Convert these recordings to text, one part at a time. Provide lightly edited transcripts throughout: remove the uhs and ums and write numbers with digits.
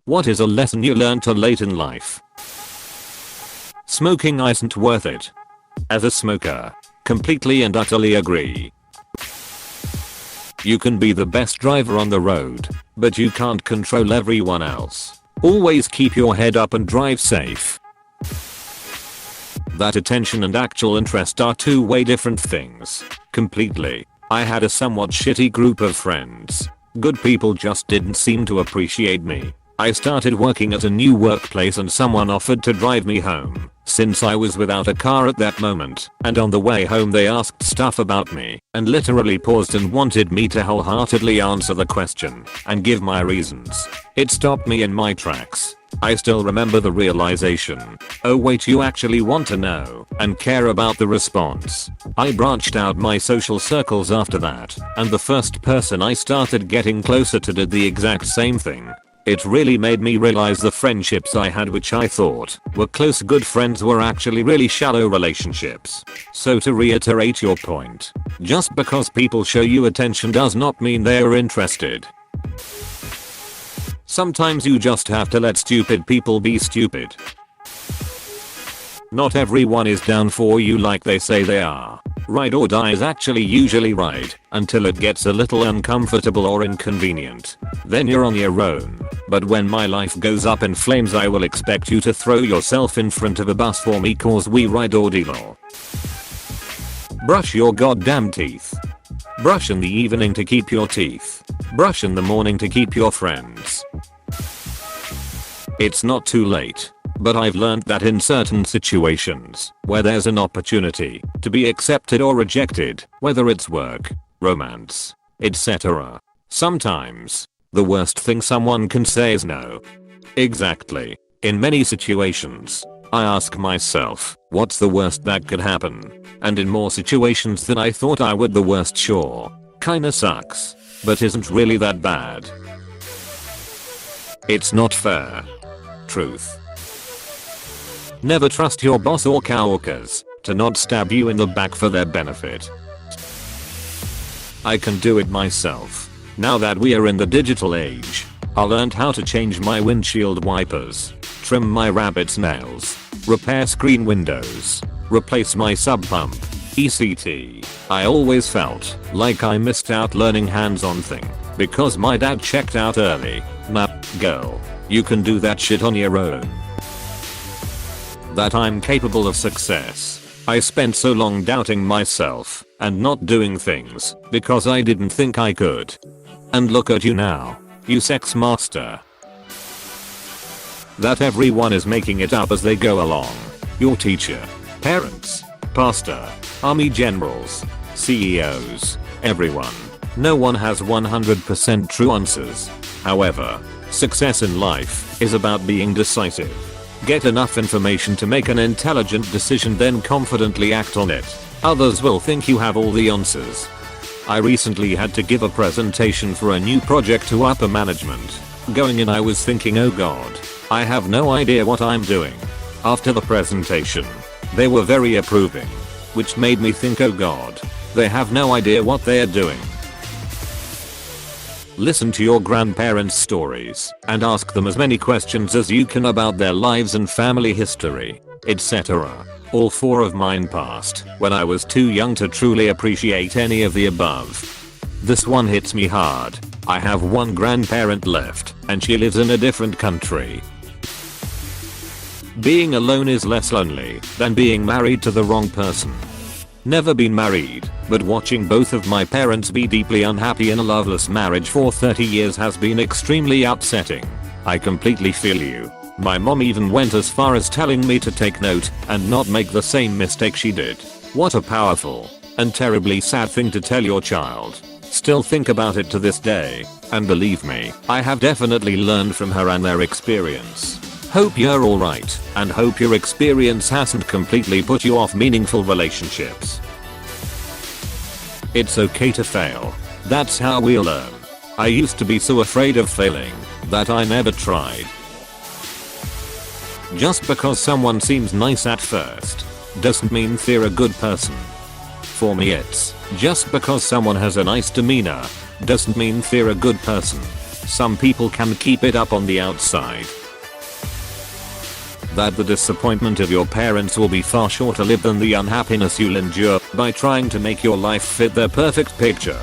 What is a lesson you learned too late in life? Smoking isn't worth it. As a smoker, completely and utterly agree. You can be the best driver on the road, but you can't control everyone else. Always keep your head up and drive safe. That attention and actual interest are two way different things. Completely. I had a somewhat shitty group of friends. Good people just didn't seem to appreciate me. I started working at a new workplace and someone offered to drive me home, since I was without a car at that moment, and on the way home they asked stuff about me, and literally paused and wanted me to wholeheartedly answer the question, and give my reasons. It stopped me in my tracks. I still remember the realization. Oh wait, you actually want to know and care about the response. I branched out my social circles after that, and the first person I started getting closer to did the exact same thing. It really made me realize the friendships I had which I thought were close good friends were actually really shallow relationships. So to reiterate your point, just because people show you attention does not mean they are interested. Sometimes you just have to let stupid people be stupid. Not everyone is down for you like they say they are. Ride or die is actually usually right until it gets a little uncomfortable or inconvenient. Then you're on your own. But when my life goes up in flames, I will expect you to throw yourself in front of a bus for me cause we ride or die. Brush your goddamn teeth. Brush in the evening to keep your teeth. Brush in the morning to keep your friends. It's not too late. But I've learned that in certain situations where there's an opportunity to be accepted or rejected, whether it's work, romance, etc., sometimes the worst thing someone can say is no. Exactly. In many situations, I ask myself, what's the worst that could happen? And in more situations than I thought I would, the worst sure kinda sucks, but isn't really that bad. It's not fair. Truth. Never trust your boss or coworkers to not stab you in the back for their benefit. I can do it myself. Now that we are in the digital age, I learned how to change my windshield wipers, trim my rabbit's nails, repair screen windows, replace my sub pump, etc. I always felt like I missed out learning hands-on thing because my dad checked out early. Nah, girl, you can do that shit on your own. That I'm capable of success. I spent so long doubting myself and not doing things because I didn't think I could. And look at you now, you sex master. That everyone is making it up as they go along. Your teacher, parents, pastor, army generals, CEOs, everyone. No one has 100% true answers. However, success in life is about being decisive. Get enough information to make an intelligent decision, then confidently act on it. Others will think you have all the answers. I recently had to give a presentation for a new project to upper management. Going in, I was thinking, oh god, I have no idea what I'm doing. After the presentation, they were very approving, which made me think, oh god, they have no idea what they're doing. Listen to your grandparents' stories and ask them as many questions as you can about their lives and family history, etc. All 4 of mine passed when I was too young to truly appreciate any of the above. This one hits me hard. I have one grandparent left and she lives in a different country. Being alone is less lonely than being married to the wrong person. Never been married, but watching both of my parents be deeply unhappy in a loveless marriage for 30 years has been extremely upsetting. I completely feel you. My mom even went as far as telling me to take note and not make the same mistake she did. What a powerful and terribly sad thing to tell your child. Still think about it to this day, and believe me, I have definitely learned from her and their experience. Hope you're alright, and hope your experience hasn't completely put you off meaningful relationships. It's okay to fail. That's how we learn. I used to be so afraid of failing that I never tried. Just because someone seems nice at first doesn't mean they're a good person. For me, it's just because someone has a nice demeanor doesn't mean they're a good person. Some people can keep it up on the outside. That the disappointment of your parents will be far shorter lived than the unhappiness you'll endure by trying to make your life fit their perfect picture.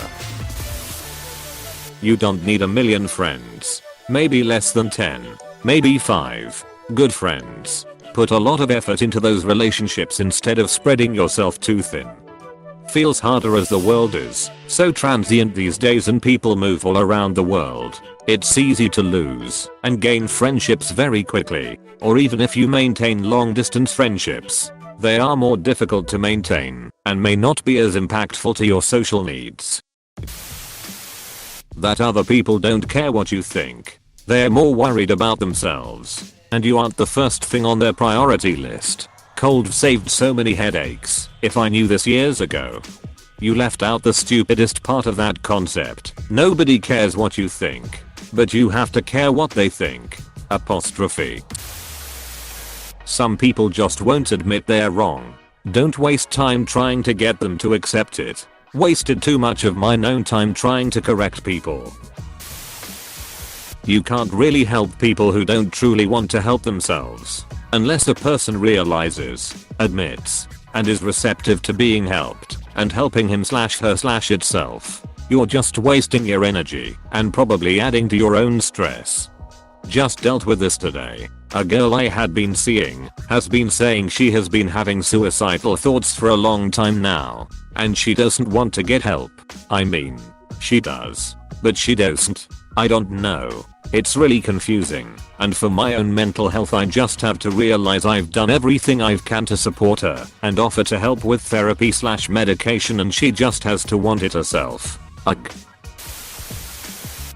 You don't need a million friends. Maybe less than 10. Maybe 5. Good friends. Put a lot of effort into those relationships instead of spreading yourself too thin. Feels harder as the world is so transient these days and people move all around the world. It's easy to lose and gain friendships very quickly, or even if you maintain long distance friendships, they are more difficult to maintain and may not be as impactful to your social needs. That other people don't care what you think. They're more worried about themselves, and you aren't the first thing on their priority list. Cold saved so many headaches. If I knew this years ago. You left out the stupidest part of that concept. Nobody cares what you think, but you have to care what they think. Apostrophe. Some people just won't admit they're wrong. Don't waste time trying to get them to accept it. Wasted too much of my own time trying to correct people. You can't really help people who don't truly want to help themselves, unless a person realizes, admits, and is receptive to being helped, and helping him/her/itself. You're just wasting your energy, and probably adding to your own stress. Just dealt with this today. A girl I had been seeing has been saying she has been having suicidal thoughts for a long time now, and she doesn't want to get help. I mean, she does, but she doesn't. I don't know. It's really confusing, and for my own mental health I just have to realize I've done everything I can to support her and offer to help with therapy/medication, and she just has to want it herself. Ugh.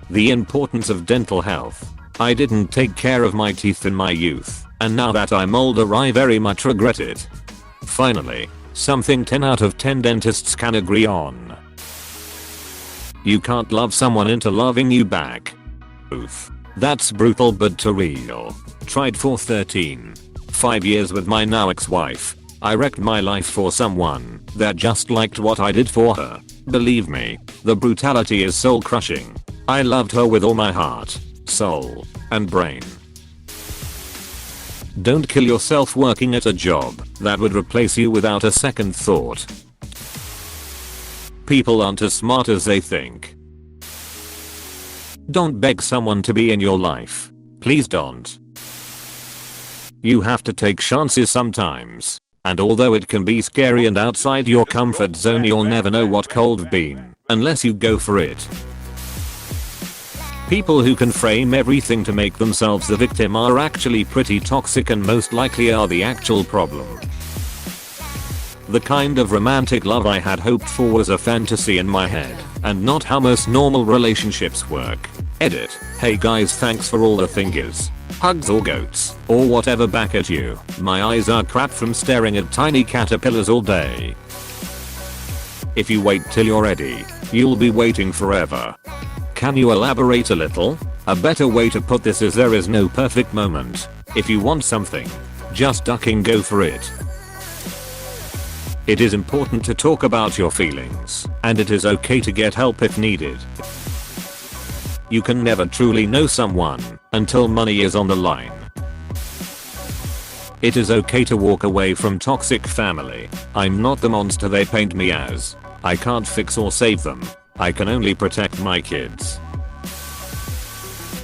The importance of dental health. I didn't take care of my teeth in my youth, and now that I'm older I very much regret it. Finally, something 10 out of 10 dentists can agree on. You can't love someone into loving you back. Oof. That's brutal but too real. Tried for 5 years with my now ex-wife. I wrecked my life for someone that just liked what I did for her. Believe me, the brutality is soul crushing. I loved her with all my heart, soul, and brain. Don't kill yourself working at a job that would replace you without a second thought. People aren't as smart as they think. Don't beg someone to be in your life. Please don't. You have to take chances sometimes, and although it can be scary and outside your comfort zone, you'll never know what cold've been unless you go for it. People who can frame everything to make themselves the victim are actually pretty toxic and most likely are the actual problem. The kind of romantic love I had hoped for was a fantasy in my head, and not how most normal relationships work. Edit. Hey guys, thanks for all the fingers, hugs or goats, or whatever back at you. My eyes are crap from staring at tiny caterpillars all day. If you wait till you're ready, you'll be waiting forever. Can you elaborate a little? A better way to put this is there is no perfect moment. If you want something, just ducking go for it. It is important to talk about your feelings, and it is okay to get help if needed. You can never truly know someone until money is on the line. It is okay to walk away from toxic family. I'm not the monster they paint me as. I can't fix or save them. I can only protect my kids.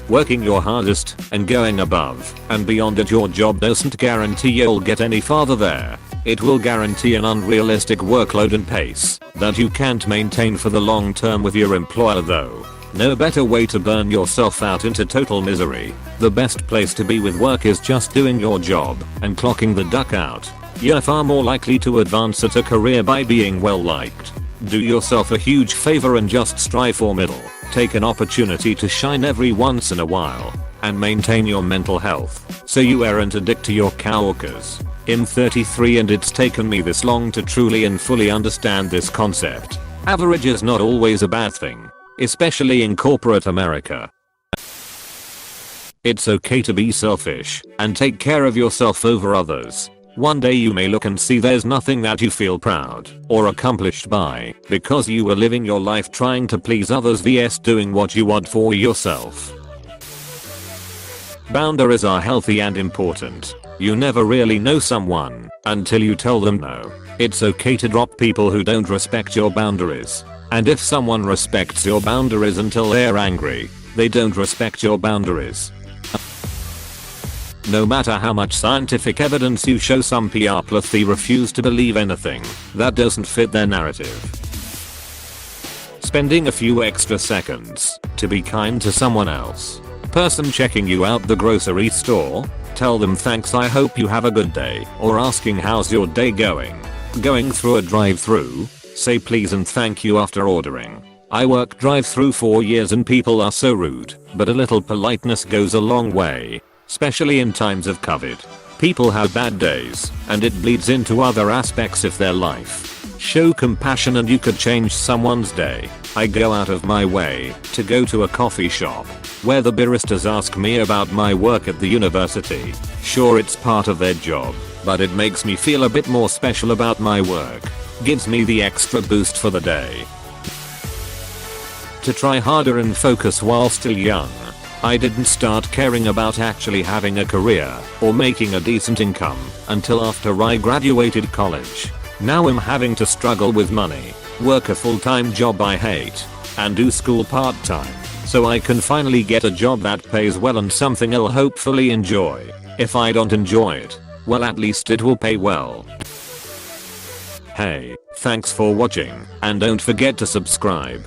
Working your hardest and going above and beyond at your job doesn't guarantee you'll get any farther there. It will guarantee an unrealistic workload and pace that you can't maintain for the long term with your employer though. No better way to burn yourself out into total misery. The best place to be with work is just doing your job and clocking the duck out. You're far more likely to advance at a career by being well liked. Do yourself a huge favor and just strive for middle. Take an opportunity to shine every once in a while and maintain your mental health so you aren't addicted to your coworkers. I'm 33 and it's taken me this long to truly and fully understand this concept. Average is not always a bad thing, especially in corporate America. It's okay to be selfish and take care of yourself over others. One day you may look and see there's nothing that you feel proud or accomplished by because you were living your life trying to please others vs doing what you want for yourself. Boundaries are healthy and important. You never really know someone until you tell them no. It's okay to drop people who don't respect your boundaries. And if someone respects your boundaries until they're angry, they don't respect your boundaries. No matter how much scientific evidence you show, some PR plothy refuse to believe anything that doesn't fit their narrative. Spending a few extra seconds to be kind to someone else. Person checking you out the grocery store, tell them thanks, I hope you have a good day, or asking how's your day going. Going through a drive-through, say please and thank you after ordering. I worked drive-through for years and people are so rude, but a little politeness goes a long way. Especially in times of COVID. People have bad days, and it bleeds into other aspects of their life. Show compassion and you could change someone's day. I go out of my way to go to a coffee shop where the baristas ask me about my work at the university. Sure, it's part of their job, but it makes me feel a bit more special about my work. Gives me the extra boost for the day. To try harder and focus while still young. I didn't start caring about actually having a career or making a decent income until after I graduated college. Now I'm having to struggle with money, work a full-time job I hate, and do school part-time, so I can finally get a job that pays well and something I'll hopefully enjoy. If I don't enjoy it, well, at least it will pay well. Hey, thanks for watching, and don't forget to subscribe.